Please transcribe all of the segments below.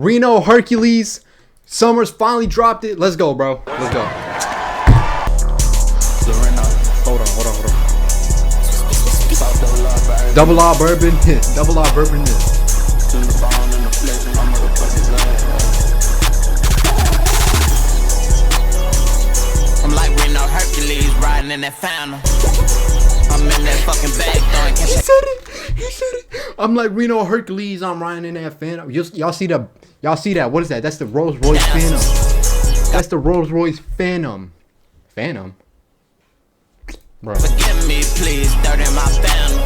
Rino Hercules. Summrs finally dropped it. Let's go, bro. Let's go. Hold on. Double R bourbon. Double R bourbon. I'm like Rino Hercules riding in that fountain. I'm in that fucking bag throwing. He said it. I'm like Rino Hercules. I'm riding in that Phantom. Y'all see that? What is that? That's the Rolls Royce Phantom. That's the Rolls Royce Phantom. Phantom? Bro. Forgive me, please. Dirt in my family.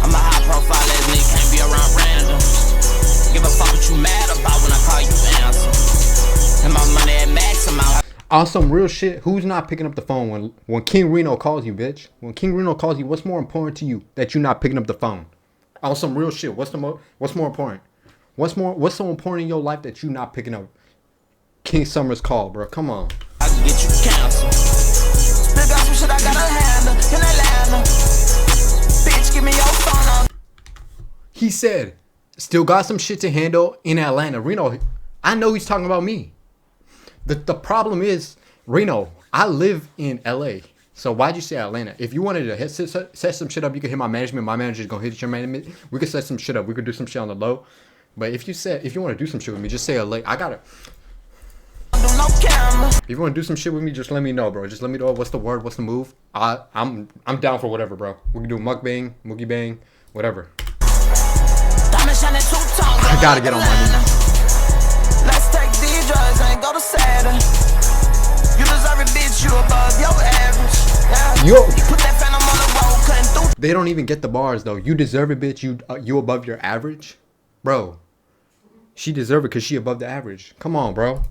I'm a high profile ass nigga. Can't be around random. Give a fuck what you mad about when I call you answer. And my money at maximum. On some real shit, who's not picking up the phone when King Rino calls you, bitch? When King Rino calls you, what's more important to you that you not picking up the phone? On some real shit, what's more important? What's so important in your life that you not picking up King Summrs' call, bro? Come on. I can get you canceled. Still got some shit I gotta handle in Atlanta. Bitch, give me your phone. He said, still got some shit to handle in Atlanta. Rino, I know he's talking about me. The problem is, Rino, I live in LA. So why'd you say Atlanta? If you wanted to set some shit up, you could hit my management. My manager's gonna hit your management. We could set some shit up. We could do some shit on the low. But if you want to do some shit with me, just say LA. I got it. If you want to do some shit with me, just let me know, bro. Just let me know what's the word, what's the move. I'm down for whatever, bro. We can do mukbang, moogie bang, whatever. I gotta get on my knees. Let's take these drugs and go to Saturn. You deserve it, bitch. You above your average. Yo. Put that phantom on the road, cutting through. They don't even get the bars though. You deserve it, bitch. You above your average, bro. She deserve it because she above the average. Come on, bro.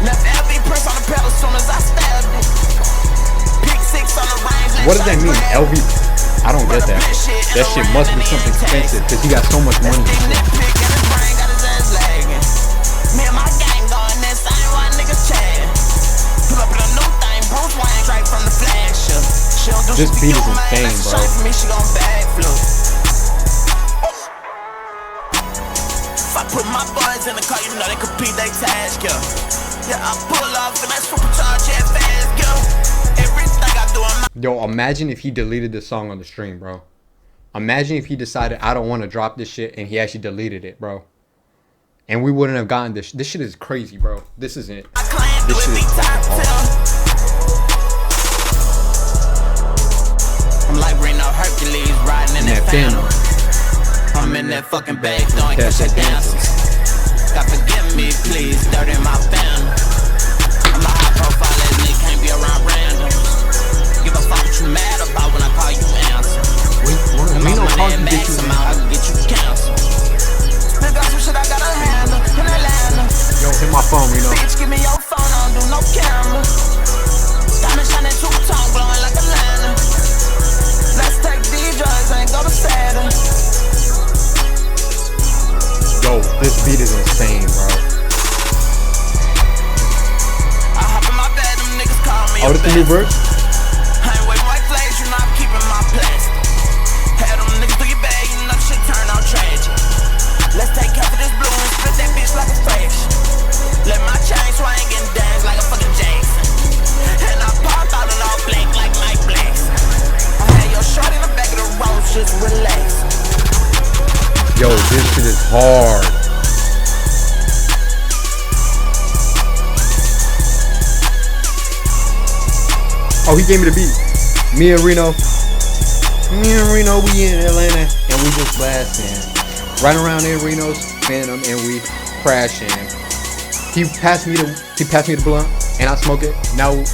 Left LV press on the pedal as soon as I stabbed it. Pick 6 on the range. What does that mean? LV? I don't get that. That shit must be something expensive because he got so much money. Me and my gang going that same one niggas chat. Pull up in a new thing, Bruce Wayne straight from the flash. This beat is insane, bro. She gon' backflip. If I put my boys in the car, you know they complete they task, yeah. Yeah, I pull off and I supercharge that fast, yo. Everything I do, Yo, imagine if he deleted the song on the stream, bro. Imagine if he decided I don't want to drop this shit and he actually deleted it, bro. And we wouldn't have gotten this. This shit is crazy, bro. This isn't. This shit is I'm like Rino Hercules riding in that Phantom. I'm in that fucking bag throwing cash at dancers. God forgive me, please. Dirt in my family. I'm a high profile ass nigga. Can't be around random. Give a fuck what you mad about when I call you answer. Rino calls you bitch. I can get you canceled. Still got some shit I gotta handle in Atlanta. Yo, hit my phone, Rino. Bitch, give me your phone. I don't do no camera. Diamond shining two-tone, blowing like Atlanta. Let's take these drugs and go to Saturn. Yo, this beat is insane, bro. I hop in my bed, them niggas call me. Oh, this the new verse? I ain't waving white flags, you know I'm keeping my plastic. Had them niggas through your bag, you know shit turn out tragic. Let's take half of this blue and split that bitch like a fraction. Let my chain swing and dance like a fucking Jackson. And I pop out and all blank like Mike Blanks. I had your short in the back of the road, just relax. Yo, this shit is hard. Oh, he gave me the beat. Me and Rino, we in Atlanta and we just blasting. Right around there, Rino's Phantom, and we crashing. He passed me the blunt, and I smoke it. Now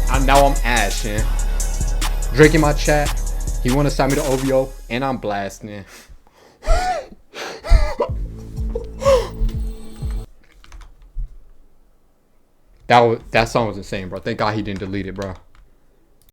I'm ashing. Drake in my chat. He wanna sign me to OVO, and I'm blasting. That song was insane, bro. Thank God he didn't delete it, bro.